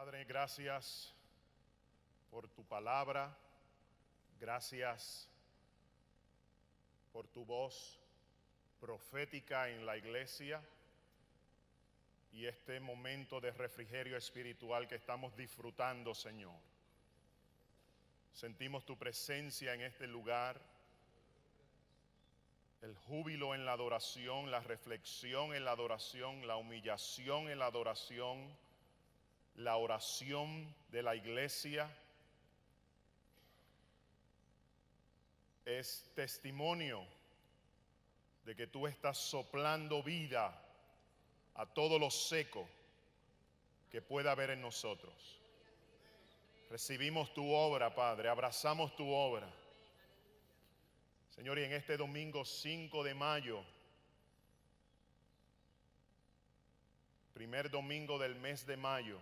Padre, gracias por tu palabra, gracias por tu voz profética en la iglesia y este momento de refrigerio espiritual que estamos disfrutando, Señor. Sentimos tu presencia en este lugar, el júbilo en la adoración, la reflexión en la adoración, la humillación en la adoración, la oración de la iglesia. Es testimonio de que tú estás soplando vida a todo lo seco que pueda haber en nosotros. Recibimos tu obra, Padre, abrazamos tu obra. Señor, y en este domingo 5 de mayo, primer domingo del mes de mayo,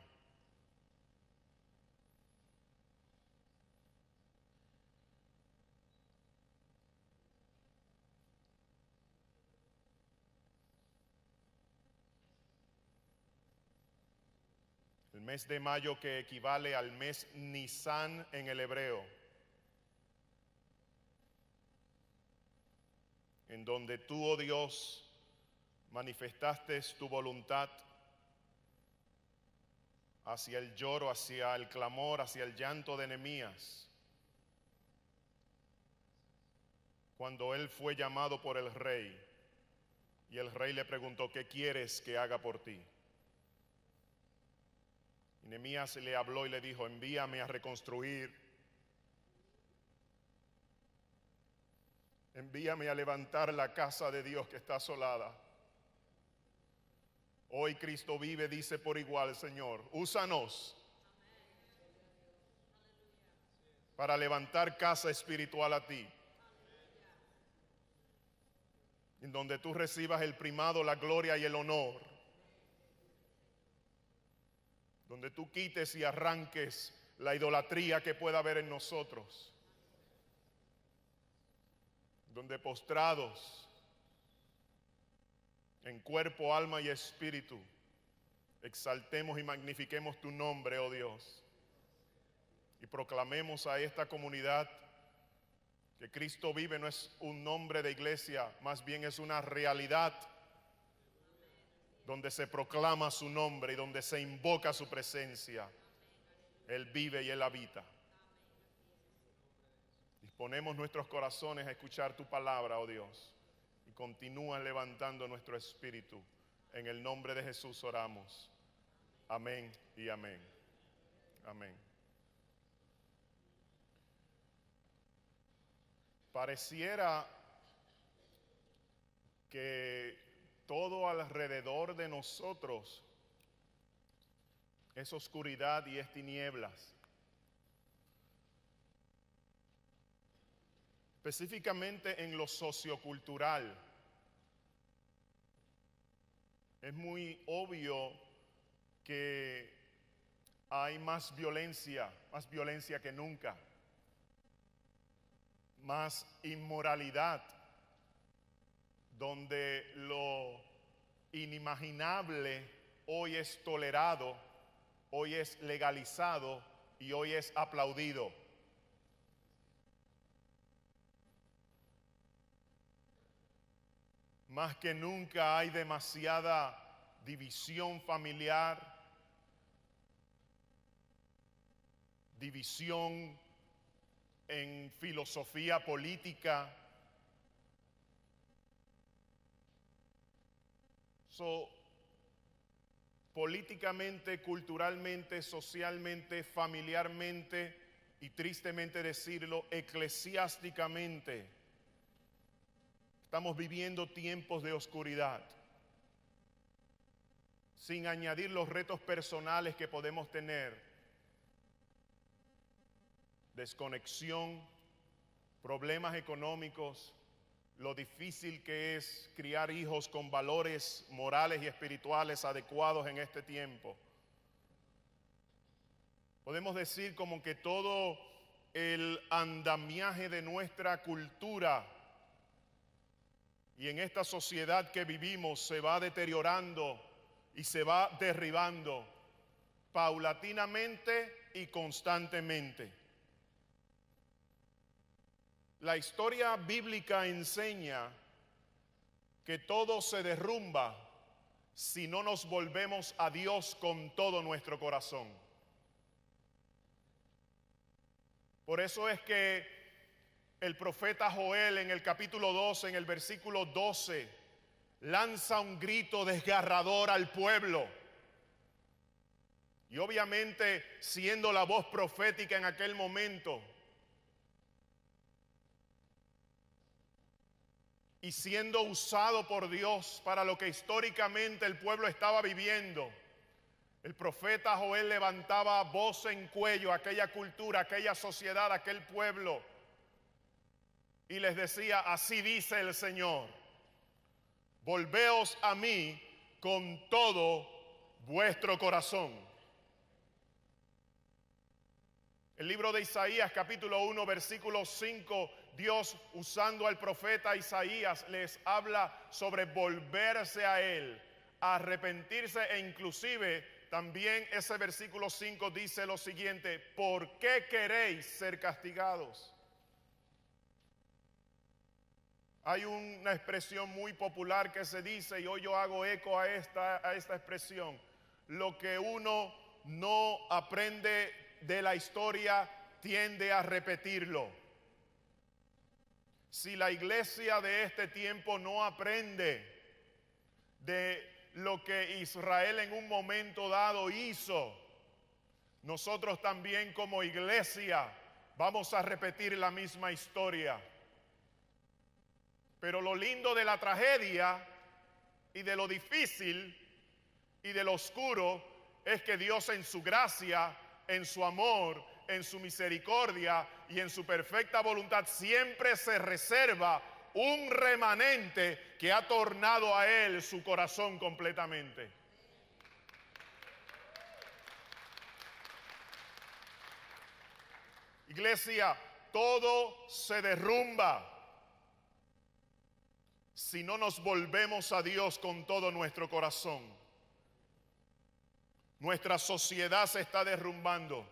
el mes de mayo que equivale al mes Nisan en el hebreo, en donde tú, oh Dios, manifestaste tu voluntad hacia el lloro, hacia el clamor, hacia el llanto de Nehemías, cuando él fue llamado por el rey y el rey le preguntó: ¿qué quieres que haga por ti? Y Nehemías le habló y le dijo: envíame a reconstruir, envíame a levantar la casa de Dios que está asolada. Hoy Cristo vive, dice por igual: Señor, úsanos para levantar casa espiritual a ti, en donde tú recibas el primado, la gloria y el honor, donde tú quites y arranques la idolatría que pueda haber en nosotros, donde postrados en cuerpo, alma y espíritu exaltemos y magnifiquemos tu nombre, oh Dios, y proclamemos a esta comunidad que Cristo vive. No es un nombre de iglesia, más bien es una realidad donde se proclama su nombre y donde se invoca su presencia. Él vive y Él habita. Disponemos nuestros corazones a escuchar tu palabra, oh Dios, y continúa levantando nuestro espíritu. En el nombre de Jesús oramos. Amén y amén. Amén. Pareciera que todo alrededor de nosotros es oscuridad y es tinieblas. Específicamente en lo sociocultural, es muy obvio que hay más violencia que nunca, más inmoralidad, donde lo inimaginable hoy es tolerado, hoy es legalizado y hoy es aplaudido. Más que nunca hay demasiada división familiar, división en filosofía política. Políticamente, culturalmente, socialmente, familiarmente y, tristemente decirlo, eclesiásticamente, estamos viviendo tiempos de oscuridad, sin añadir los retos personales que podemos tener: desconexión, problemas económicos, lo difícil que es criar hijos con valores morales y espirituales adecuados en este tiempo. Podemos decir como que todo el andamiaje de nuestra cultura y en esta sociedad que vivimos se va deteriorando y se va derribando paulatinamente y constantemente. La historia bíblica enseña que todo se derrumba si no nos volvemos a Dios con todo nuestro corazón. Por eso es que el profeta Joel en el capítulo 12, en el versículo 12, lanza un grito desgarrador al pueblo. Y obviamente, siendo la voz profética en aquel momento, y siendo usado por Dios para lo que históricamente el pueblo estaba viviendo, el profeta Joel levantaba voz en cuello a aquella cultura, a aquella sociedad, a aquel pueblo, y les decía: así dice el Señor, volveos a mí con todo vuestro corazón. El libro de Isaías, capítulo 1, versículo 5, Dios, usando al profeta Isaías, les habla sobre volverse a Él, a arrepentirse, e inclusive también ese versículo 5 dice lo siguiente: ¿por qué queréis ser castigados? Hay una expresión muy popular que se dice, y hoy yo hago eco a esta expresión: lo que uno no aprende de la historia tiende a repetirlo. Si la iglesia de este tiempo no aprende de lo que Israel en un momento dado hizo, nosotros también como iglesia vamos a repetir la misma historia. Pero lo lindo de la tragedia y de lo difícil y de lo oscuro es que Dios, en su gracia, en su amor, en su misericordia y en su perfecta voluntad, siempre se reserva un remanente que ha tornado a Él su corazón completamente. Iglesia, todo se derrumba si no nos volvemos a Dios con todo nuestro corazón. Nuestra sociedad se está derrumbando.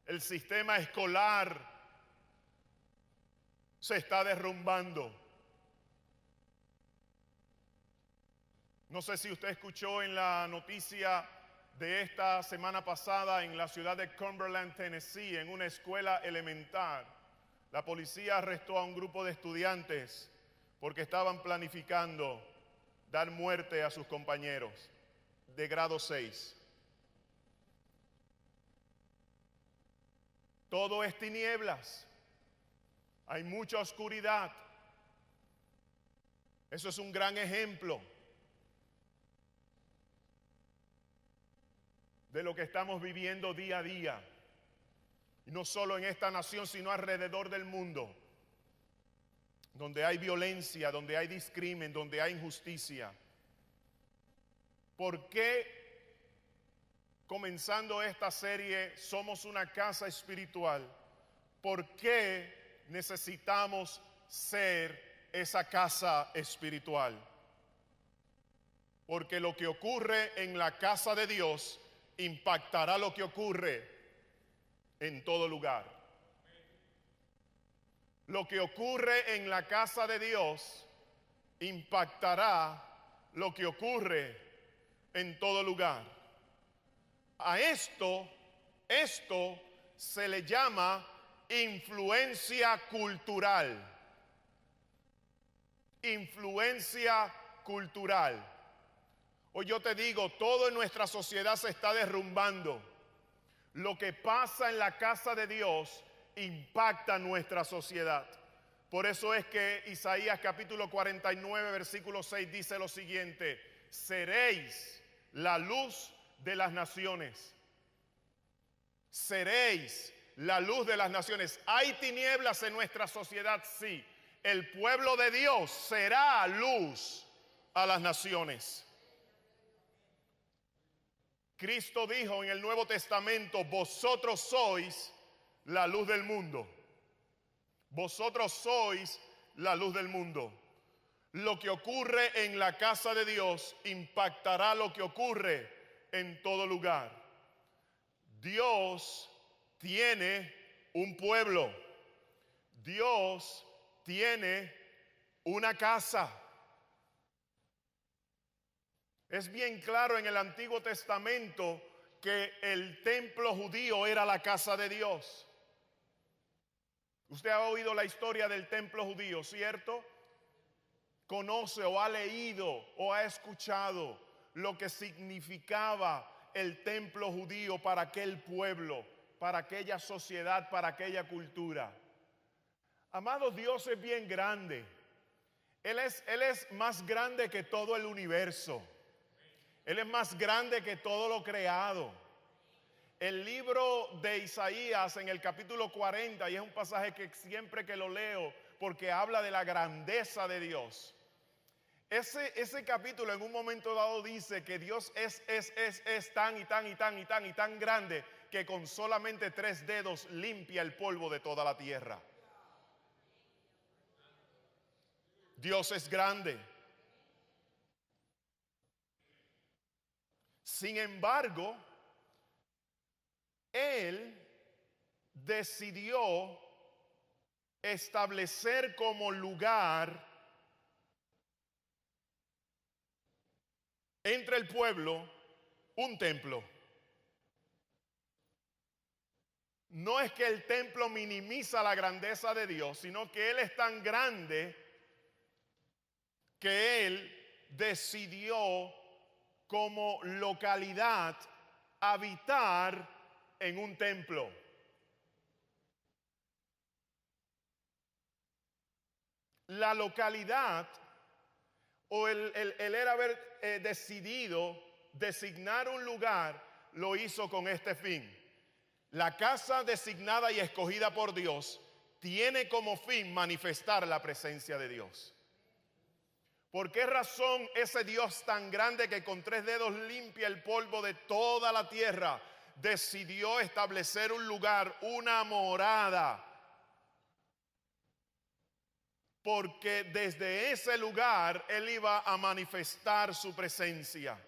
El sistema escolar se está derrumbando. No sé si usted escuchó en la noticia de esta semana pasada en la ciudad de Cumberland, Tennessee, en una escuela elemental. La policía arrestó a un grupo de estudiantes porque estaban planificando dar muerte a sus compañeros de grado 6. Todo es tinieblas. Hay mucha oscuridad. Eso es un gran ejemplo de lo que estamos viviendo día a día. Y no solo en esta nación, sino alrededor del mundo, donde hay violencia, donde hay discrimen, donde hay injusticia. ¿Por qué, comenzando esta serie, somos una casa espiritual? ¿Por qué necesitamos ser esa casa espiritual? Porque lo que ocurre en la casa de Dios impactará lo que ocurre en todo lugar. Lo que ocurre en la casa de Dios impactará lo que ocurre en todo lugar. A esto se le llama influencia cultural. Influencia cultural. Hoy yo te digo, todo en nuestra sociedad se está derrumbando. Lo que pasa en la casa de Dios impacta nuestra sociedad. Por eso es que Isaías capítulo 49, versículo 6 dice lo siguiente: seréis la luz de las naciones. Seréis la luz de las naciones. ¿Hay tinieblas en nuestra sociedad? Sí. El pueblo de Dios será luz a las naciones. Cristo dijo en el Nuevo Testamento: vosotros sois la luz del mundo. Vosotros sois la luz del mundo. Lo que ocurre en la casa de Dios impactará lo que ocurre en todo lugar. Dios tiene un pueblo. Dios tiene una casa. Es bien claro en el Antiguo Testamento que el templo judío era la casa de Dios. Usted ha oído la historia del templo judío, ¿cierto? Conoce o ha leído o ha escuchado lo que significaba el templo judío para aquel pueblo, para aquella sociedad, para aquella cultura. Amado, Dios es bien grande. Él es más grande que todo el universo. Él es más grande que todo lo creado. El libro de Isaías en el capítulo 40, y es un pasaje que siempre que lo leo, porque habla de la grandeza de Dios. Ese capítulo en un momento dado dice que Dios es tan y tan y tan y tan y tan grande que con solamente 3 dedos limpia el polvo de toda la tierra. Dios es grande. Sin embargo, Él decidió establecer como lugar entre el pueblo un templo. No es que el templo minimiza la grandeza de Dios, sino que Él es tan grande que Él decidió como localidad habitar en un templo. La localidad o el haber decidido designar un lugar lo hizo con este fin. La casa designada y escogida por Dios tiene como fin manifestar la presencia de Dios. ¿Por qué razón ese Dios tan grande que con 3 dedos limpia el polvo de toda la tierra decidió establecer un lugar, una morada? Porque desde ese lugar Él iba a manifestar su presencia.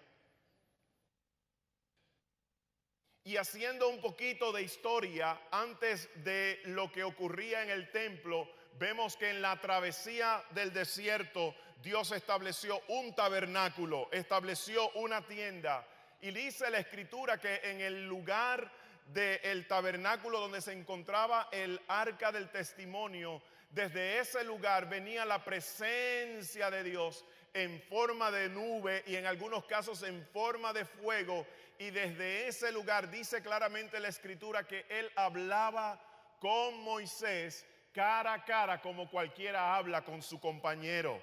Y haciendo un poquito de historia antes de lo que ocurría en el templo, vemos que en la travesía del desierto Dios estableció un tabernáculo, estableció una tienda. Y dice la Escritura que en el lugar del tabernáculo donde se encontraba el arca del testimonio, desde ese lugar venía la presencia de Dios en forma de nube y en algunos casos en forma de fuego. Y desde ese lugar dice claramente la Escritura que Él hablaba con Moisés cara a cara como cualquiera habla con su compañero.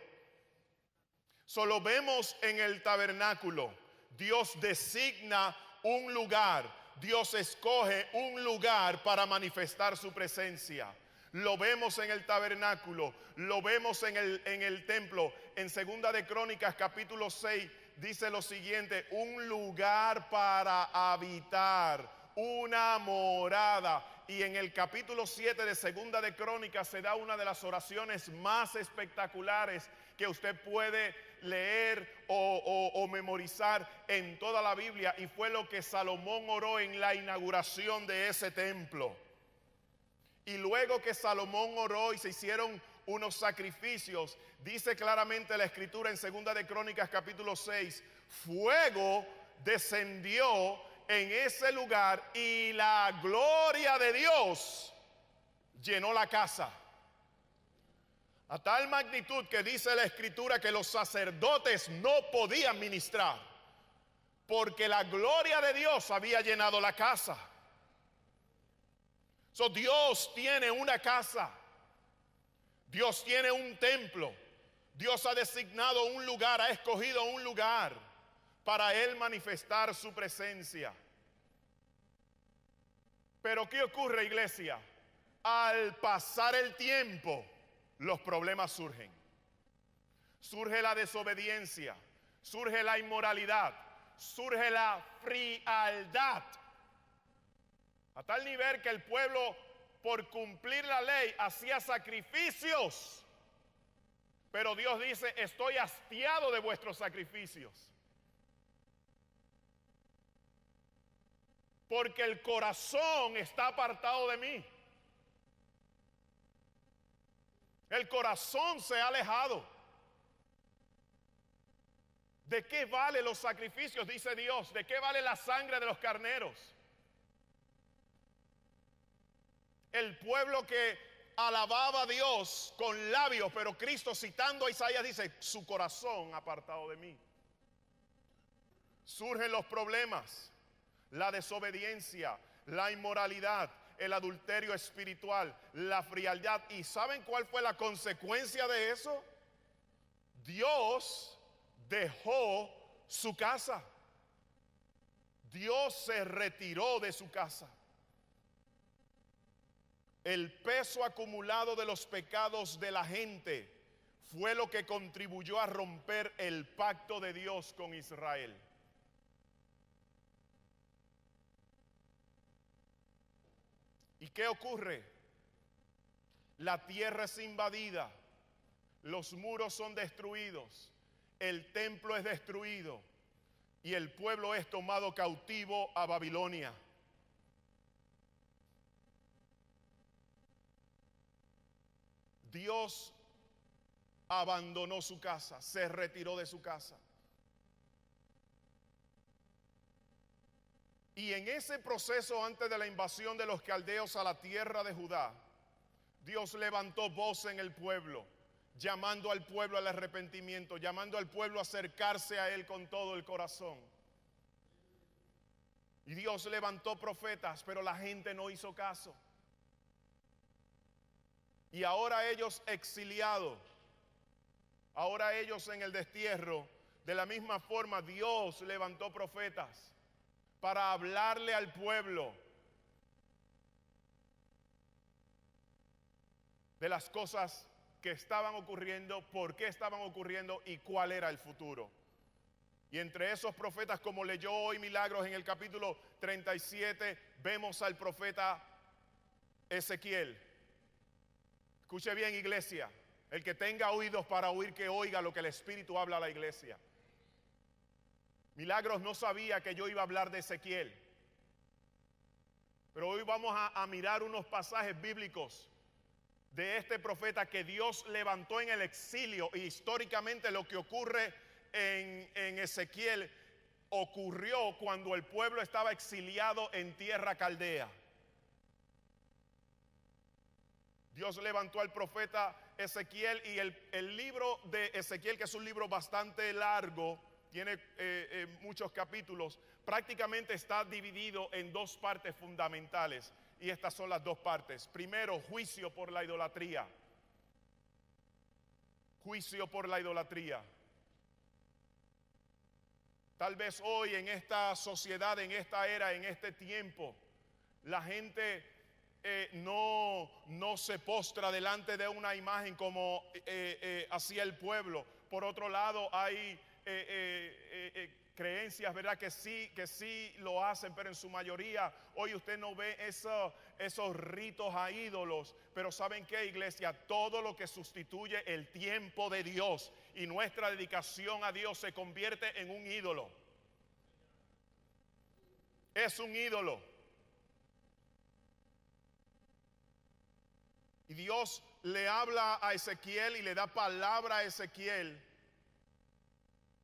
Solo vemos en el tabernáculo, Dios designa un lugar, Dios escoge un lugar para manifestar su presencia. Lo vemos en el tabernáculo, lo vemos en el templo. En Segunda de Crónicas capítulo 6 dice lo siguiente: un lugar para habitar, una morada. Y en el capítulo 7 de Segunda de Crónicas se da una de las oraciones más espectaculares que usted puede leer o memorizar en toda la Biblia, y fue lo que Salomón oró en la inauguración de ese templo. Y luego que Salomón oró y se hicieron unos sacrificios, dice claramente la Escritura en Segunda de Crónicas capítulo 6, fuego descendió en ese lugar y la gloria de Dios llenó la casa. A tal magnitud que dice la Escritura que los sacerdotes no podían ministrar porque la gloria de Dios había llenado la casa. So, Dios tiene una casa, Dios tiene un templo, Dios ha designado un lugar, ha escogido un lugar para Él manifestar su presencia. Pero ¿qué ocurre, iglesia? Al pasar el tiempo, los problemas surgen. Surge la desobediencia, surge la inmoralidad, surge la frialdad. A tal nivel que el pueblo, por cumplir la ley, hacía sacrificios Pero Dios dice, estoy hastiado de vuestros sacrificios. Porque el corazón está apartado de mí. El corazón se ha alejado. ¿De qué vale los sacrificios? Dice Dios. ¿De qué vale la sangre de los carneros? El pueblo que alababa a Dios con labios, pero Cristo, citando a Isaías, dice, su corazón apartado de mí. Surgen los problemas, la desobediencia, la inmoralidad, el adulterio espiritual, la frialdad. ¿Y saben cuál fue la consecuencia de eso? Dios dejó su casa. Dios se retiró de su casa. El peso acumulado de los pecados de la gente fue lo que contribuyó a romper el pacto de Dios con Israel. ¿Y qué ocurre? La tierra es invadida, los muros son destruidos, el templo es destruido y el pueblo es tomado cautivo a Babilonia. Dios abandonó su casa, se retiró de su casa. Y en ese proceso, antes de la invasión de los caldeos a la tierra de Judá, Dios levantó voz en el pueblo, llamando al pueblo al arrepentimiento, llamando al pueblo a acercarse a Él con todo el corazón. Y Dios levantó profetas, pero la gente no hizo caso. Y ahora ellos exiliados, ahora ellos en el destierro, de la misma forma Dios levantó profetas para hablarle al pueblo de las cosas que estaban ocurriendo, por qué estaban ocurriendo y cuál era el futuro. Y entre esos profetas, como leyó hoy Milagros en el capítulo 37, vemos al profeta Ezequiel. Escuche bien, iglesia, el que tenga oídos para oír, que oiga lo que el Espíritu habla a la iglesia. Milagros no sabía que yo iba a hablar de Ezequiel, pero hoy vamos a mirar unos pasajes bíblicos de este profeta que Dios levantó en el exilio. Y históricamente lo que ocurre en Ezequiel ocurrió cuando el pueblo estaba exiliado en tierra caldea. Dios levantó al profeta Ezequiel, y el libro de Ezequiel, que es un libro bastante largo, tiene muchos capítulos, prácticamente está dividido en dos partes fundamentales. Y estas son las dos partes. Primero, juicio por la idolatría. Juicio por la idolatría. Tal vez hoy en esta sociedad, en esta era, en este tiempo, la gente no se postra delante de una imagen como hacía el pueblo. Por otro lado, hay creencias, ¿verdad?, que sí lo hacen, pero en su mayoría hoy usted no ve esos ritos a ídolos. Pero ¿saben qué, iglesia? Todo lo que sustituye el tiempo de Dios y nuestra dedicación a Dios se convierte en un ídolo. Es un ídolo. Y Dios le habla a Ezequiel y le da palabra a Ezequiel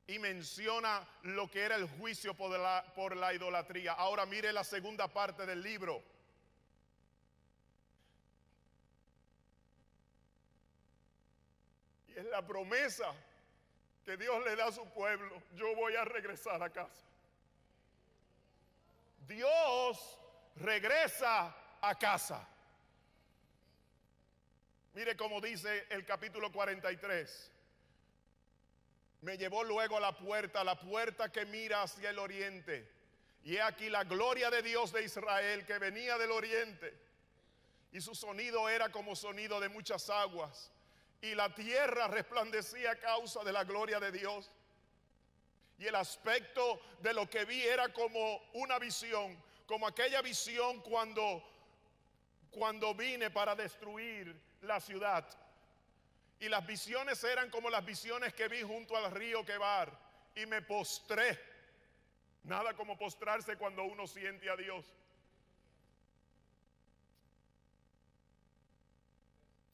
y menciona lo que era el juicio por la idolatría. Ahora mire la segunda parte del libro. Y es la promesa que Dios le da a su pueblo: yo voy a regresar a casa. Dios regresa a casa. Mire cómo dice el capítulo 43. Me llevó luego a la puerta que mira hacia el oriente. Y he aquí la gloria de Dios de Israel, que venía del oriente. Y su sonido era como sonido de muchas aguas. Y la tierra resplandecía a causa de la gloria de Dios. Y el aspecto de lo que vi era como una visión, como aquella visión cuando vine para destruir la ciudad. Y las visiones eran como las visiones que vi junto al río Quebar. Y me postré. Nada como postrarse cuando uno siente a Dios.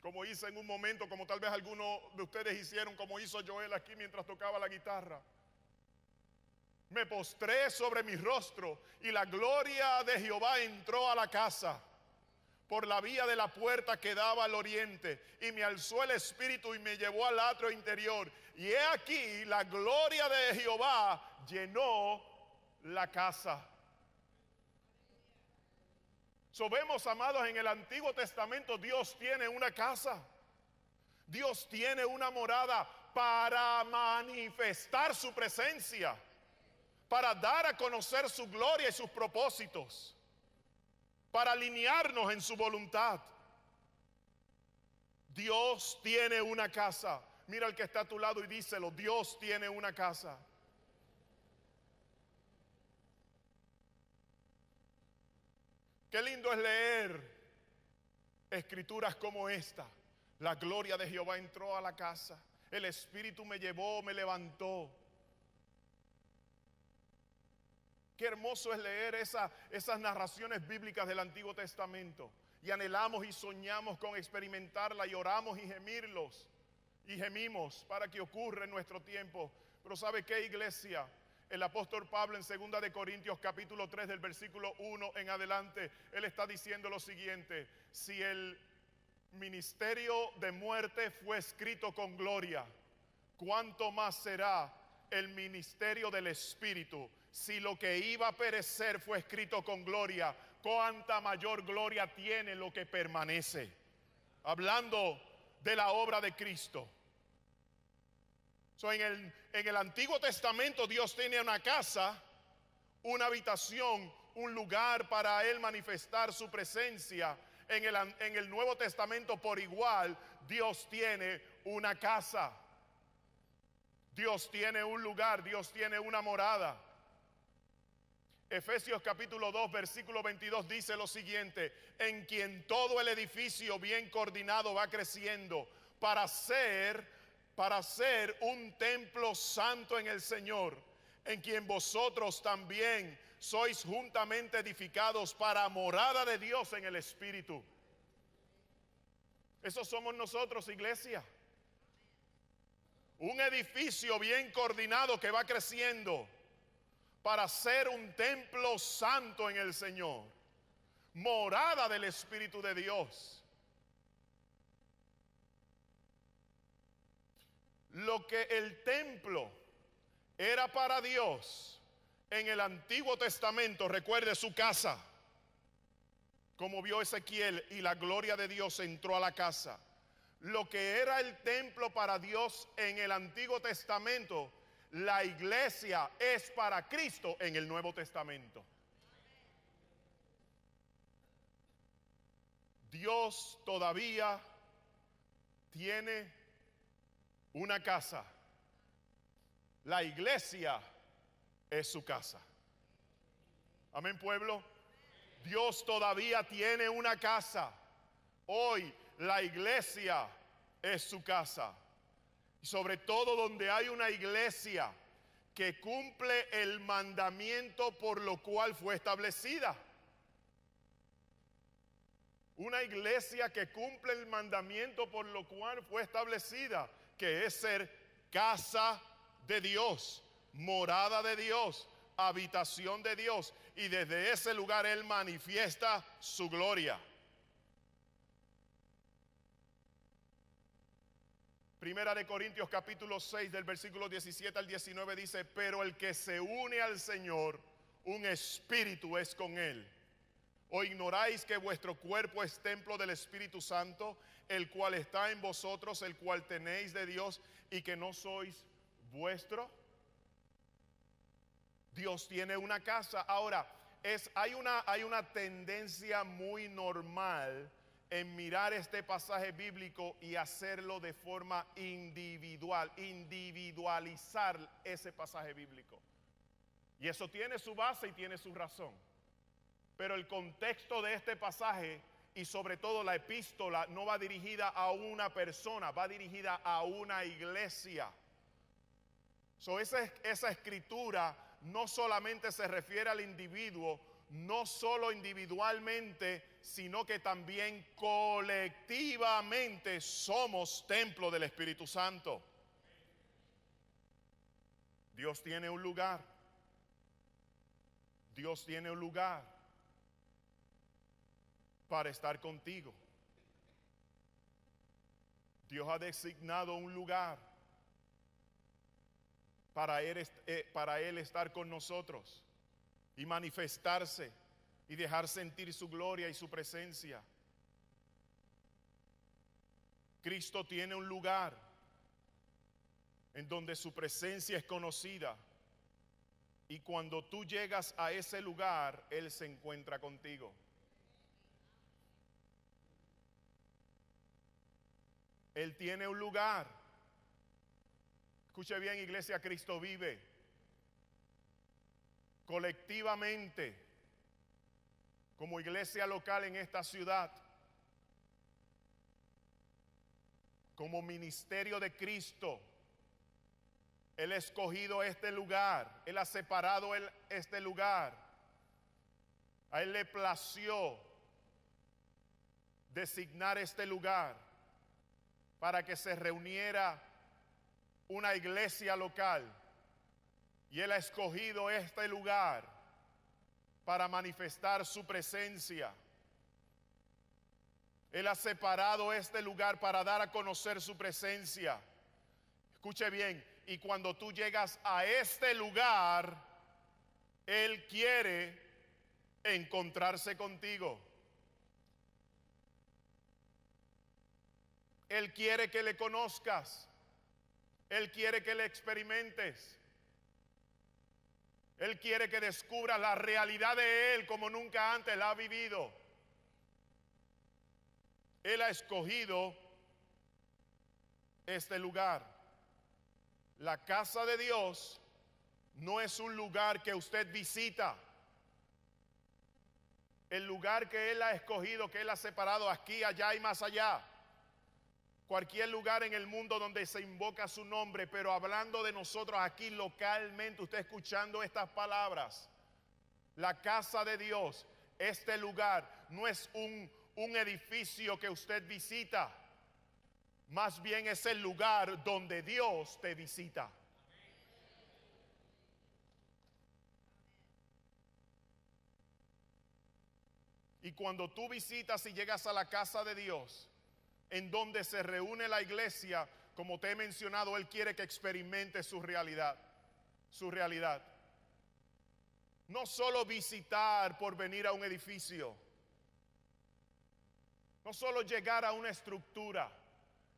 Como hice en un momento, como tal vez algunos de ustedes hicieron, como hizo Joel aquí mientras tocaba la guitarra. Me postré sobre mi rostro y la gloria de Jehová entró a la casa por la vía de la puerta que daba al oriente, y me alzó el espíritu y me llevó al atrio interior. Y he aquí la gloria de Jehová llenó la casa. Vemos, amados, en el Antiguo Testamento Dios tiene una casa. Dios tiene una morada para manifestar su presencia, para dar a conocer su gloria y sus propósitos, para alinearnos en su voluntad. Dios tiene una casa. Mira al que está a tu lado y díselo: Dios tiene una casa. Qué lindo es leer escrituras como esta. La gloria de Jehová entró a la casa. El Espíritu me llevó, me levantó. Qué hermoso es leer esas narraciones bíblicas del Antiguo Testamento. Y anhelamos y soñamos con experimentarla, y oramos y gemimos para que ocurra en nuestro tiempo. Pero ¿sabe qué, iglesia? El apóstol Pablo en 2 de Corintios capítulo 3 del versículo 1 en adelante, él está diciendo lo siguiente: si el ministerio de muerte fue escrito con gloria, ¿cuánto más será el ministerio del Espíritu? Si lo que iba a perecer fue escrito con gloria, ¿cuánta mayor gloria tiene lo que permanece? Hablando de la obra de Cristo. En el Antiguo Testamento Dios tenía una casa, una habitación, un lugar para Él manifestar su presencia. En el Nuevo Testamento por igual Dios tiene una casa. Dios tiene un lugar, Dios tiene una morada. Efesios capítulo 2 versículo 22 dice lo siguiente: en quien todo el edificio bien coordinado va creciendo para ser un templo santo en el Señor, en quien vosotros también sois juntamente edificados para morada de Dios en el Espíritu. Eso somos nosotros, iglesia. Un edificio bien coordinado que va creciendo para ser un templo santo en el Señor, morada del Espíritu de Dios. Lo que el templo era para Dios en el Antiguo Testamento, recuerde su casa, como vio Ezequiel, y la gloria de Dios entró a la casa. Lo que era el templo para Dios en el Antiguo Testamento, la iglesia es para Cristo en el Nuevo Testamento. Dios todavía tiene una casa. La iglesia es su casa. Amén, pueblo. Dios todavía tiene una casa. Hoy la iglesia es su casa. Y sobre todo donde hay una iglesia que cumple el mandamiento por lo cual fue establecida. Una iglesia que cumple el mandamiento por lo cual fue establecida, que es ser casa de Dios, morada de Dios, habitación de Dios, y desde ese lugar Él manifiesta su gloria. Primera de Corintios capítulo 6 del versículo 17 al 19 dice: pero el que se une al Señor, un espíritu es con Él. ¿O ignoráis que vuestro cuerpo es templo del Espíritu Santo, el cual está en vosotros, el cual tenéis de Dios, y que no sois vuestro? Dios tiene una casa. Ahora, hay una tendencia muy normal en mirar este pasaje bíblico y hacerlo de forma individual, individualizar ese pasaje bíblico. Y eso tiene su base y tiene su razón. Pero el contexto de este pasaje y sobre todo la epístola no va dirigida a una persona, va dirigida a una iglesia. Esa escritura no solamente se refiere al individuo, no solo individualmente, sino que también colectivamente somos templo del Espíritu Santo. Dios tiene un lugar. Dios tiene un lugar para estar contigo. Dios ha designado un lugar para Él estar con nosotros y manifestarse y dejar sentir su gloria y su presencia. Cristo tiene un lugar en donde su presencia es conocida, y cuando tú llegas a ese lugar, Él se encuentra contigo. Él tiene un lugar. Escuche bien, iglesia, Cristo vive. Colectivamente, como iglesia local en esta ciudad, como ministerio de Cristo, Él ha escogido este lugar, Él ha separado este lugar. A Él le plació designar este lugar para que se reuniera una iglesia local. Y Él ha escogido este lugar para manifestar su presencia. Él ha separado este lugar para dar a conocer su presencia. Escuche bien, y cuando tú llegas a este lugar, Él quiere encontrarse contigo. Él quiere que le conozcas. Él quiere que le experimentes. Él quiere que descubras la realidad de Él como nunca antes la ha vivido. Él ha escogido este lugar. La casa de Dios no es un lugar que usted visita. El lugar que Él ha escogido, que Él ha separado aquí, allá y más allá. Cualquier lugar en el mundo donde se invoca su nombre, pero hablando de nosotros aquí localmente, usted escuchando estas palabras, la casa de Dios, este lugar no es un edificio que usted visita, más bien es el lugar donde Dios te visita. Y cuando tú visitas y llegas a la casa de Dios, en donde se reúne la iglesia, como te he mencionado, Él quiere que experimentes su realidad. Su realidad. No solo visitar por venir a un edificio. No solo llegar a una estructura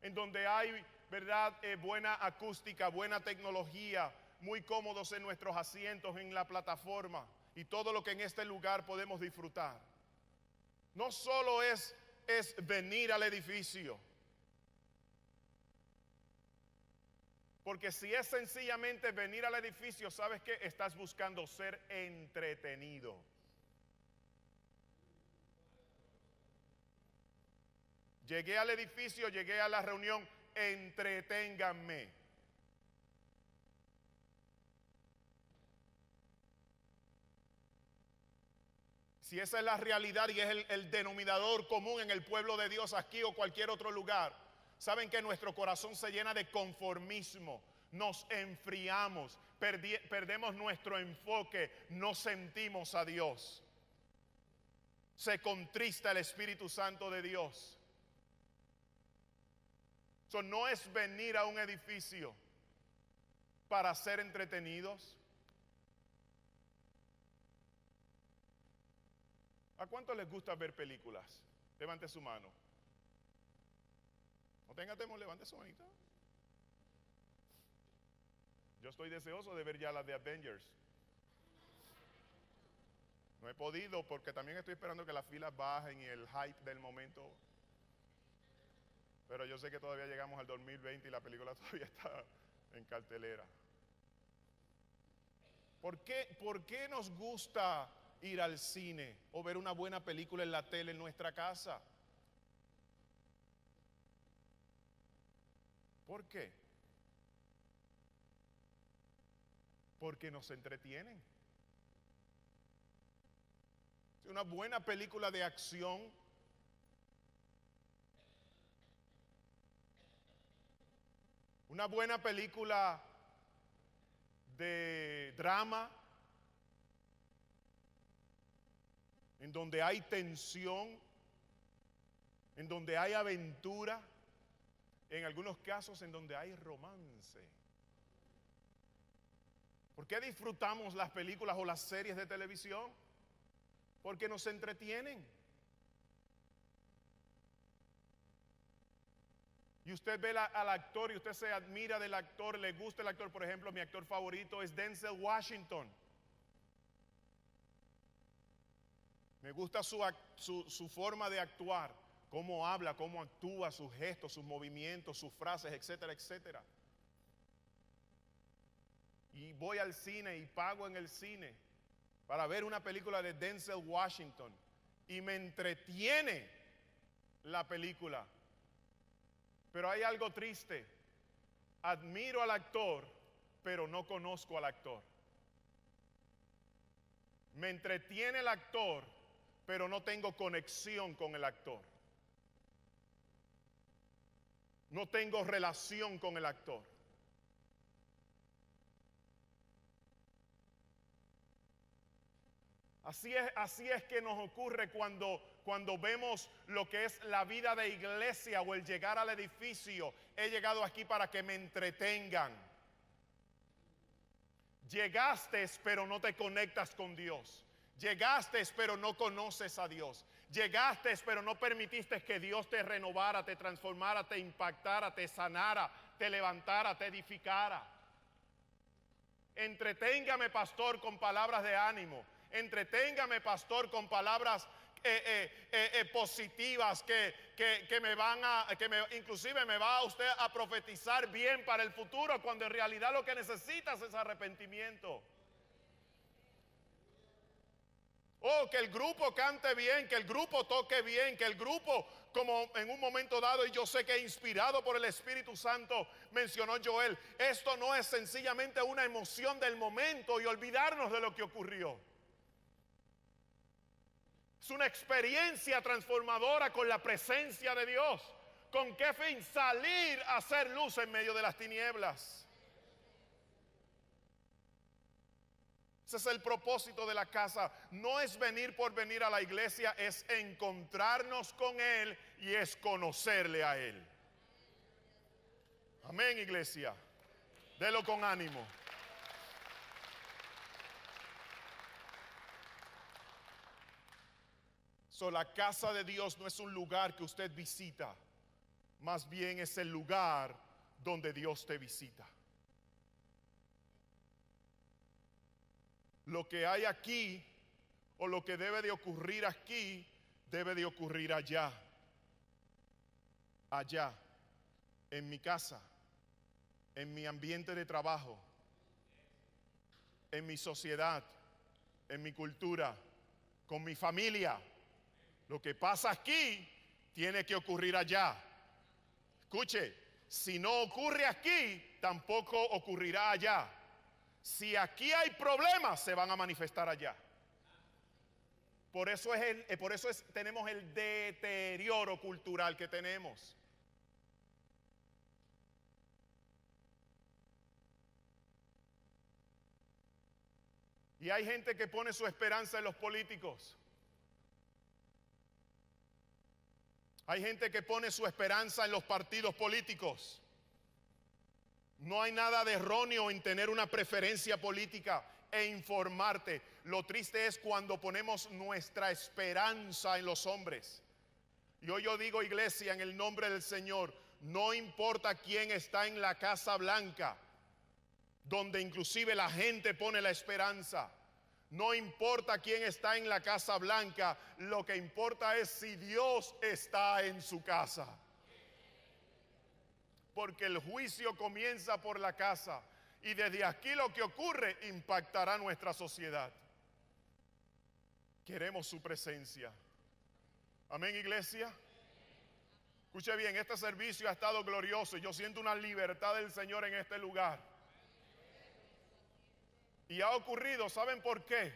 en donde hay, ¿verdad?, buena acústica, buena tecnología, muy cómodos en nuestros asientos en la plataforma y todo lo que en este lugar podemos disfrutar. No solo es venir al edificio. Porque si es sencillamente venir al edificio, ¿sabes qué? Estás buscando ser entretenido. Llegué al edificio, llegué a la reunión, entreténganme. Si esa es la realidad y es el denominador común en el pueblo de Dios aquí o cualquier otro lugar, saben que nuestro corazón se llena de conformismo, nos enfriamos, perdemos nuestro enfoque, no sentimos a Dios. Se contrista el Espíritu Santo de Dios. Eso no es venir a un edificio para ser entretenidos. ¿A cuánto les gusta ver películas? Levante su mano. No tenga temor, levante su manita. Yo estoy deseoso de ver ya las de Avengers. No he podido porque también estoy esperando que las filas bajen y el hype del momento. Pero yo sé que todavía llegamos al 2020 y la película todavía está en cartelera. ¿Por qué nos gusta ir al cine o ver una buena película en la tele en nuestra casa. ¿Por qué? Porque nos entretienen. Una buena película de acción, una buena película de drama, en donde hay tensión, en donde hay aventura, en algunos casos en donde hay romance. ¿Por qué disfrutamos las películas o las series de televisión? Porque nos entretienen. Y usted ve al actor y usted se admira del actor, le gusta el actor. Por ejemplo, mi actor favorito es Denzel Washington. Me gusta su forma de actuar, cómo habla, cómo actúa, sus gestos, sus movimientos, sus frases, etcétera, etcétera. Y voy al cine y pago en el cine para ver una película de Denzel Washington y me entretiene la película. Pero hay algo triste. Admiro al actor, pero no conozco al actor. Me entretiene el actor, pero no tengo conexión con el actor. No tengo relación con el actor. Así es que nos ocurre cuando vemos lo que es la vida de iglesia o el llegar al edificio. He llegado aquí para que me entretengan. Llegaste, pero no te conectas con Dios. Llegaste, pero no conoces a Dios. Llegaste, pero no permitiste que Dios te renovara, te transformara, te impactara, te sanara, te levantara, te edificara. Entreténgame, pastor, con palabras de ánimo. Entreténgame, pastor, con palabras positivas que me van inclusive me va a usted a profetizar bien para el futuro, cuando en realidad lo que necesitas es arrepentimiento. Oh, que el grupo cante bien, que el grupo toque bien, que el grupo, como en un momento dado, y yo sé que inspirado por el Espíritu Santo, mencionó Joel, esto no es sencillamente una emoción del momento y olvidarnos de lo que ocurrió. Es una experiencia transformadora con la presencia de Dios. ¿Con qué fin? Salir a hacer luz en medio de las tinieblas. Ese es el propósito de la casa. No es venir por venir a la iglesia, es encontrarnos con Él y es conocerle a Él. Amén, iglesia. Delo con ánimo. La casa de Dios no es un lugar que usted visita, más bien es el lugar donde Dios te visita. Lo que hay aquí o lo que debe de ocurrir aquí debe de ocurrir allá. Allá, en mi casa, en mi ambiente de trabajo, en mi sociedad, en mi cultura, con mi familia. Lo que pasa aquí tiene que ocurrir allá. Escuche, si no ocurre aquí, tampoco ocurrirá allá. Si aquí hay problemas, se van a manifestar allá. Por eso tenemos el deterioro cultural que tenemos. Y hay gente que pone su esperanza en los políticos. Hay gente que pone su esperanza en los partidos políticos. No hay nada de erróneo en tener una preferencia política e informarte. Lo triste es cuando ponemos nuestra esperanza en los hombres. Y hoy yo digo, iglesia, en el nombre del Señor, no importa quién está en la Casa Blanca, donde inclusive la gente pone la esperanza. No importa quién está en la Casa Blanca, lo que importa es si Dios está en su casa. Porque el juicio comienza por la casa y desde aquí lo que ocurre impactará nuestra sociedad. Queremos su presencia. Amén, iglesia. Escuche bien, este servicio ha estado glorioso y yo siento una libertad del Señor en este lugar. Y ha ocurrido, ¿saben por qué?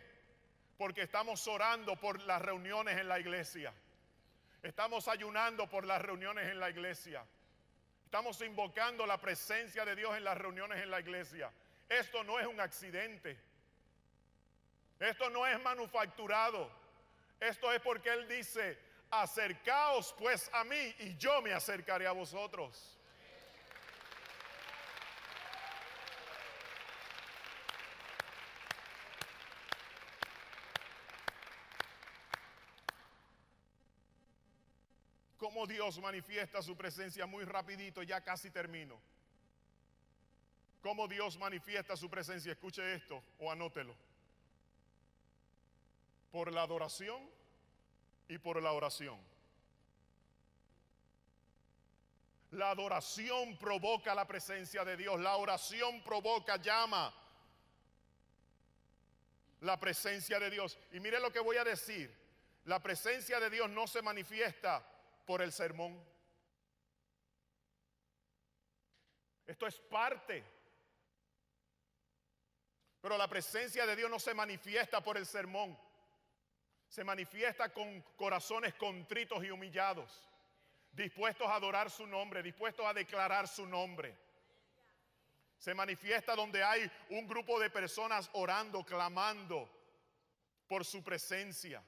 Porque estamos orando por las reuniones en la iglesia. Estamos ayunando por las reuniones en la iglesia. Estamos invocando la presencia de Dios en las reuniones en la iglesia. Esto no es un accidente. Esto no es manufacturado. Esto es porque Él dice: acercaos pues a mí y yo me acercaré a vosotros. Cómo Dios manifiesta su presencia, muy rapidito, ya casi termino. Cómo Dios manifiesta su presencia, escuche esto o anótelo. Por la adoración y por la oración. La adoración provoca la presencia de Dios, la oración provoca, llama la presencia de Dios. Y mire lo que voy a decir, la presencia de Dios no se manifiesta por el sermón. Esto es parte. Pero la presencia de Dios no se manifiesta por el sermón. Se manifiesta con corazones contritos y humillados, dispuestos a adorar su nombre, dispuestos a declarar su nombre. Se manifiesta donde hay un grupo de personas orando, clamando por su presencia.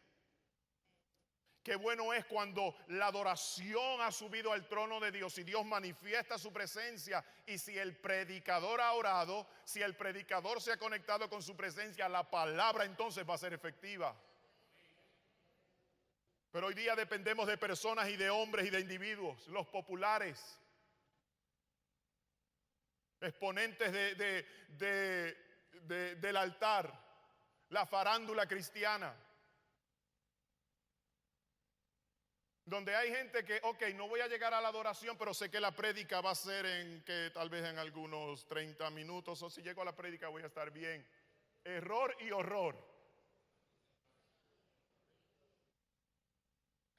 Qué bueno es cuando la adoración ha subido al trono de Dios y Dios manifiesta su presencia. Y si el predicador ha orado, si el predicador se ha conectado con su presencia, la palabra entonces va a ser efectiva. Pero hoy día dependemos de personas y de hombres y de individuos, los populares, exponentes del altar, la farándula cristiana. Donde hay gente que, no voy a llegar a la adoración, pero sé que la prédica va a ser tal vez en algunos 30 minutos, o si llego a la prédica voy a estar bien. Error y horror.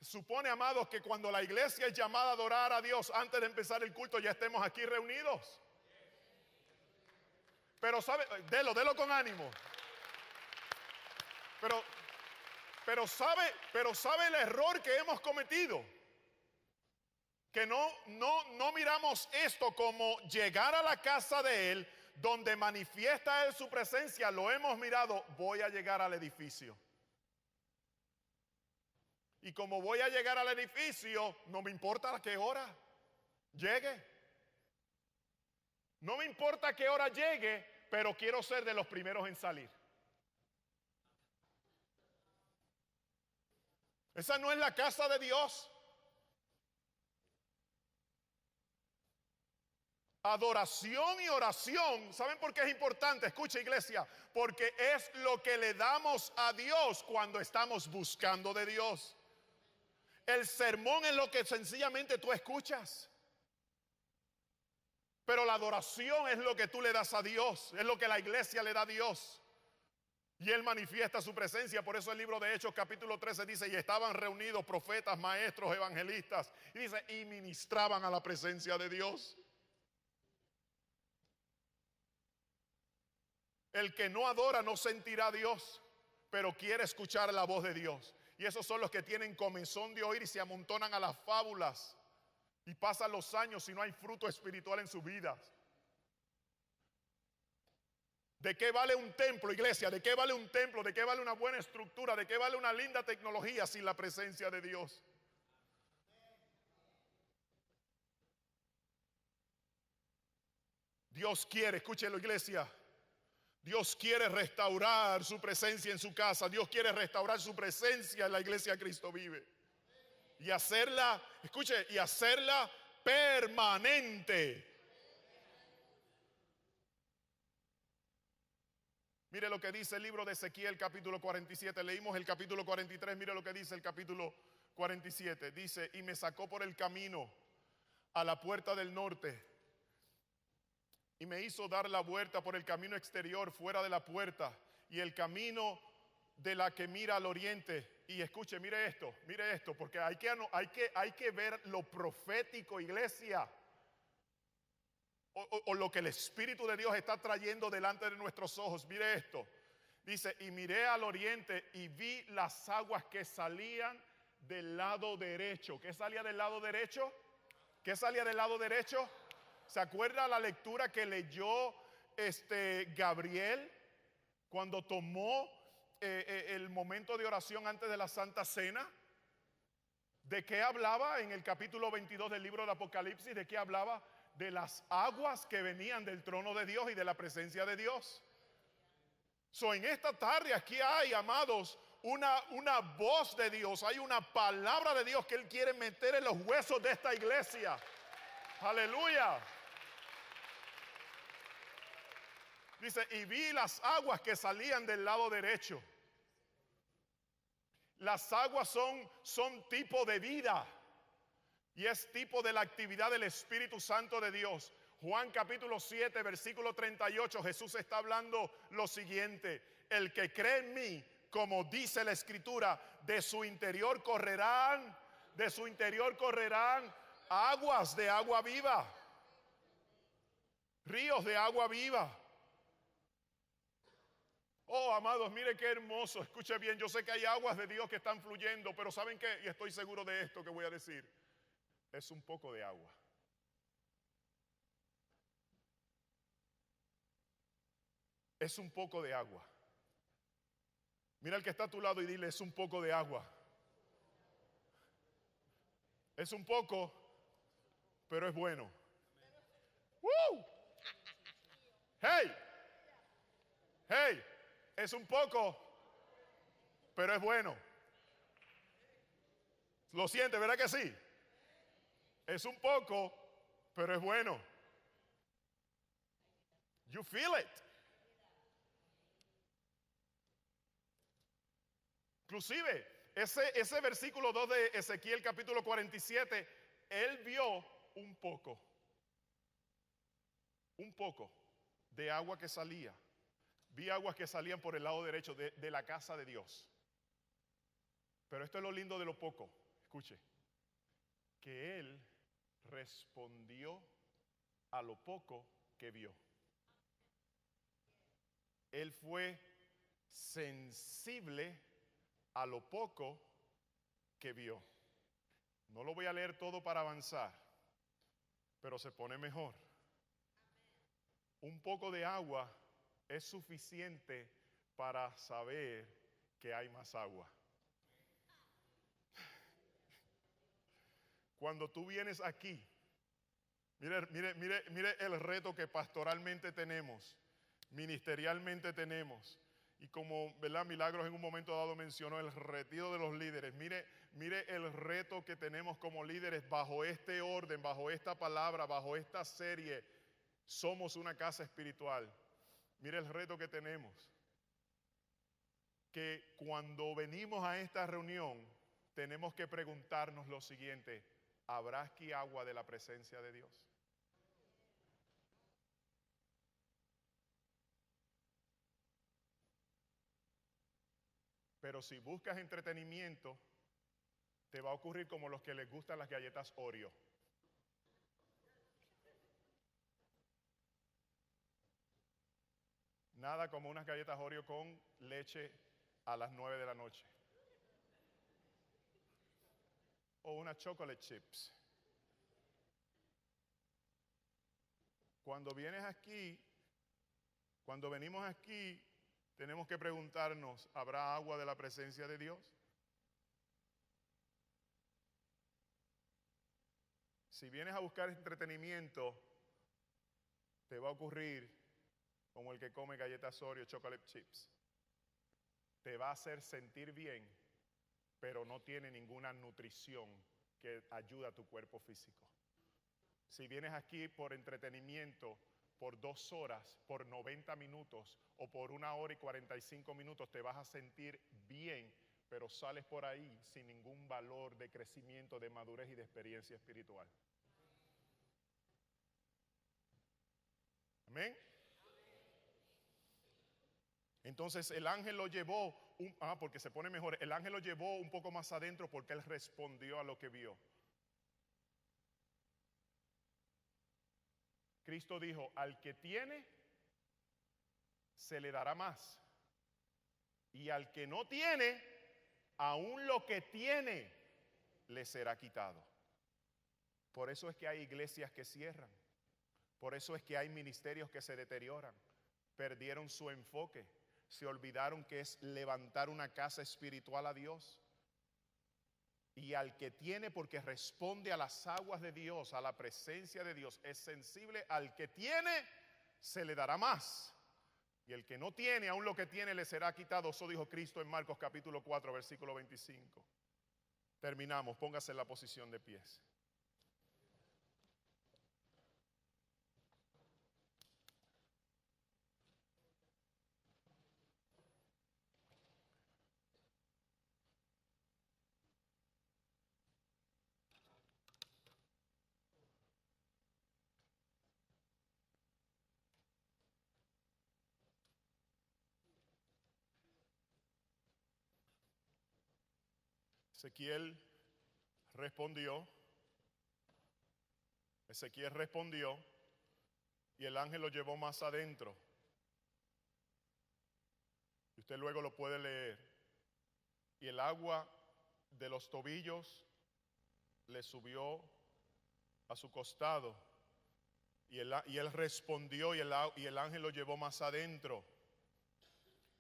Supone, amados, que cuando la iglesia es llamada a adorar a Dios, antes de empezar el culto ya estemos aquí reunidos. Pero delo con ánimo. Pero sabe el error que hemos cometido, que no miramos esto como llegar a la casa de Él, donde manifiesta Él su presencia. Lo hemos mirado, voy a llegar al edificio. Y como voy a llegar al edificio, no me importa a qué hora llegue. No me importa a qué hora llegue, pero quiero ser de los primeros en salir. Esa no es la casa de Dios. Adoración y oración, ¿saben por qué es importante? Escucha, iglesia, porque es lo que le damos a Dios cuando estamos buscando de Dios. El sermón es lo que sencillamente tú escuchas. Pero la adoración es lo que tú le das a Dios, es lo que la iglesia le da a Dios. Y Él manifiesta su presencia. Por eso el libro de Hechos capítulo 13 dice: y estaban reunidos profetas, maestros, evangelistas. Y dice: y ministraban a la presencia de Dios. El que no adora no sentirá a Dios, pero quiere escuchar la voz de Dios. Y esos son los que tienen comezón de oír y se amontonan a las fábulas. Y pasan los años y no hay fruto espiritual en sus vidas. ¿De qué vale un templo, iglesia? ¿De qué vale un templo? ¿De qué vale una buena estructura? ¿De qué vale una linda tecnología sin la presencia de Dios? Dios quiere, escúchelo, iglesia. Dios quiere restaurar su presencia en su casa. Dios quiere restaurar su presencia en la iglesia Cristo Vive. Y hacerla, escuche, y hacerla permanente. Mire lo que dice el libro de Ezequiel capítulo 47. Leímos el capítulo 43, mire lo que dice el capítulo 47. Dice: y me sacó por el camino a la puerta del norte, y me hizo dar la vuelta por el camino exterior fuera de la puerta, y el camino de la que mira al oriente. Y escuche, mire esto, porque hay que ver lo profético, iglesia, o lo que el Espíritu de Dios está trayendo delante de nuestros ojos. Mire esto, dice: y miré al oriente y vi las aguas que salían del lado derecho. ¿Qué salía del lado derecho? ¿Qué salía del lado derecho? ¿Se acuerda la lectura que leyó Gabriel cuando tomó el momento de oración antes de la Santa Cena? ¿De qué hablaba en el capítulo 22 del libro de Apocalipsis? ¿De qué hablaba? De las aguas que venían del trono de Dios y de la presencia de Dios. En esta tarde aquí hay, amados, una voz de Dios, hay una palabra de Dios que Él quiere meter en los huesos de esta iglesia. Aleluya. Dice: y vi las aguas que salían del lado derecho. Las aguas son tipo de vida y es tipo de la actividad del Espíritu Santo de Dios. Juan capítulo 7, versículo 38, Jesús está hablando lo siguiente: el que cree en mí, como dice la Escritura, de su interior correrán aguas de agua viva, ríos de agua viva. Oh, amados, mire qué hermoso. Escuche bien, yo sé que hay aguas de Dios que están fluyendo, pero ¿saben qué? Y estoy seguro de esto que voy a decir: es un poco de agua. Es un poco de agua. Mira al que está a tu lado y dile: es un poco de agua. Es un poco, pero es bueno. ¡Woo! ¡Hey! ¡Hey! Es un poco, pero es bueno. Lo siente, ¿verdad que sí? Es un poco, pero es bueno. You feel it. Inclusive, ese versículo 2 de Ezequiel capítulo 47, él vio un poco de agua que salía. Vi aguas que salían por el lado derecho de la casa de Dios. Pero esto es lo lindo de lo poco. Escuche, que él respondió a lo poco que vio. Él fue sensible a lo poco que vio. No lo voy a leer todo para avanzar, pero se pone mejor. Un poco de agua es suficiente para saber que hay más agua. Cuando tú vienes aquí, mire el reto que pastoralmente tenemos, ministerialmente tenemos. Y como, ¿verdad?, Milagros en un momento dado mencionó el retiro de los líderes. Mire el reto que tenemos como líderes bajo este orden, bajo esta palabra, bajo esta serie. Somos una casa espiritual. Mire el reto que tenemos. Que cuando venimos a esta reunión tenemos que preguntarnos lo siguiente: ¿habrá aquí agua de la presencia de Dios? Pero si buscas entretenimiento, te va a ocurrir como los que les gustan las galletas Oreo. Nada como unas galletas Oreo con leche a las 9 de la noche. O unas chocolate chips. Cuando venimos aquí, tenemos que preguntarnos: ¿habrá agua de la presencia de Dios? Si vienes a buscar entretenimiento, te va a ocurrir como el que come galletas Oreo, chocolate chips. Te va a hacer sentir bien, pero no tiene ninguna nutrición que ayude a tu cuerpo físico. Si vienes aquí por entretenimiento, por 2 horas, por 90 minutos o por 1 hora y 45 minutos, te vas a sentir bien, pero sales por ahí sin ningún valor de crecimiento, de madurez y de experiencia espiritual. Amén. Entonces el ángel lo llevó, porque se pone mejor, el ángel lo llevó un poco más adentro porque él respondió a lo que vio. Cristo dijo, al que tiene, se le dará más. Y al que no tiene, aún lo que tiene, le será quitado. Por eso es que hay iglesias que cierran. Por eso es que hay ministerios que se deterioran. Perdieron su enfoque. Se olvidaron que es levantar una casa espiritual a Dios. Y al que tiene, porque responde a las aguas de Dios, a la presencia de Dios, es sensible, al que tiene, se le dará más. Y el que no tiene, aún lo que tiene, le será quitado. Eso dijo Cristo en Marcos capítulo 4, versículo 25. Terminamos, póngase en la posición de pies. Ezequiel respondió y el ángel lo llevó más adentro. Y usted luego lo puede leer. Y el agua de los tobillos le subió a su costado. Y él respondió y el ángel lo llevó más adentro.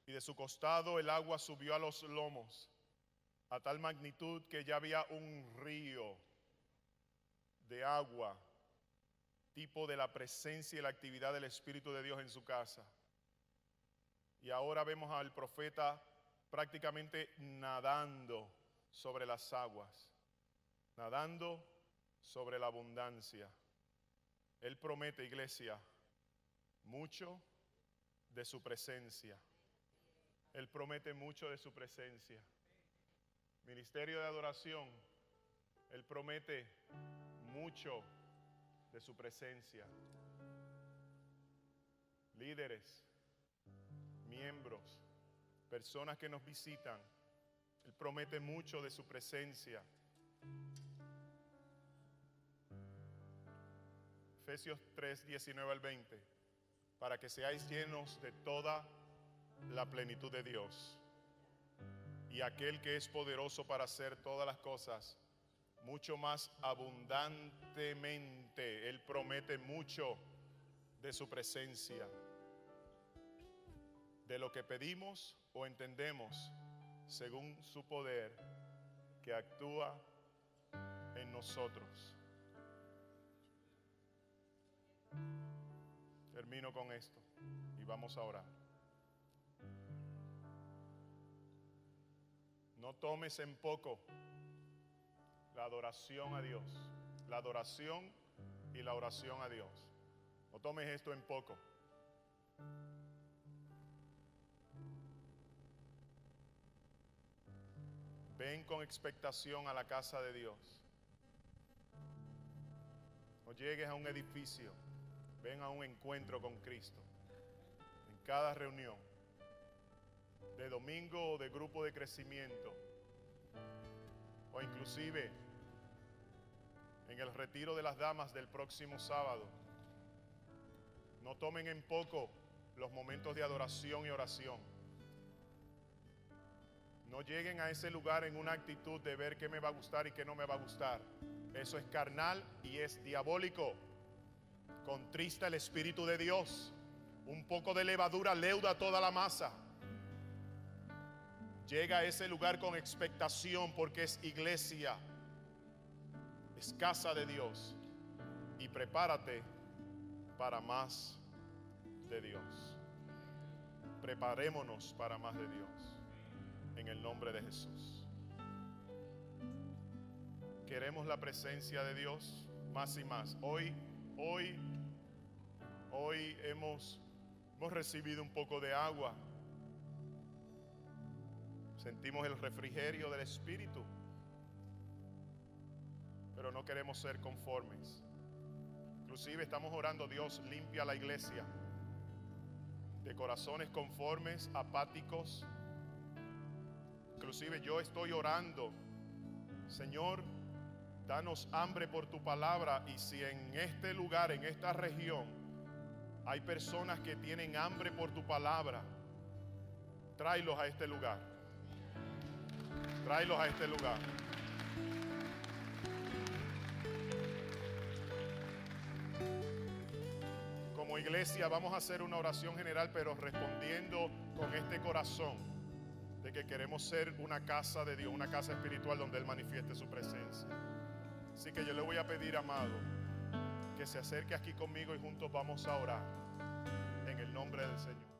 Y de su costado el agua subió a los lomos, a tal magnitud que ya había un río de agua, tipo de la presencia y la actividad del Espíritu de Dios en su casa. Y ahora vemos al profeta prácticamente nadando sobre las aguas, nadando sobre la abundancia. Él promete, iglesia, mucho de su presencia. Él promete mucho de su presencia. Ministerio de adoración, Él promete mucho de su presencia. Líderes, miembros, personas que nos visitan, Él promete mucho de su presencia. Efesios 3, 19 al 20, para que seáis llenos de toda la plenitud de Dios. Y aquel que es poderoso para hacer todas las cosas mucho más abundantemente, Él promete mucho de su presencia, de lo que pedimos o entendemos, según su poder que actúa en nosotros. Termino con esto y vamos a orar. No tomes en poco la adoración a Dios, la adoración y la oración a Dios. No tomes esto en poco. Ven con expectación a la casa de Dios. No llegues a un edificio, ven a un encuentro con Cristo. En cada reunión, de domingo o de grupo de crecimiento, o inclusive en el retiro de las damas del próximo sábado, no tomen en poco los momentos de adoración y oración. No lleguen a ese lugar en una actitud de ver qué me va a gustar y qué no me va a gustar. Eso es carnal y es diabólico. Contrista el Espíritu de Dios. Un poco de levadura leuda toda la masa. Llega a ese lugar con expectación porque es iglesia, es casa de Dios. Y prepárate para más de Dios. Preparémonos para más de Dios. En el nombre de Jesús. Queremos la presencia de Dios más y más. Hoy hemos recibido un poco de agua. Sentimos el refrigerio del Espíritu, pero no queremos ser conformes. Inclusive estamos orando, Dios, limpia la iglesia. de corazones conformes, apáticos. Inclusive yo estoy orando, Señor, danos hambre por tu palabra. Y si en este lugar, en esta región, hay personas que tienen hambre por tu palabra, tráelos a este lugar. Tráelos a este lugar. Como iglesia vamos a hacer una oración general, pero respondiendo con este corazón de que queremos ser una casa de Dios, una casa espiritual donde Él manifieste su presencia. Así que yo le voy a pedir, amado, que se acerque aquí conmigo y juntos vamos a orar en el nombre del Señor.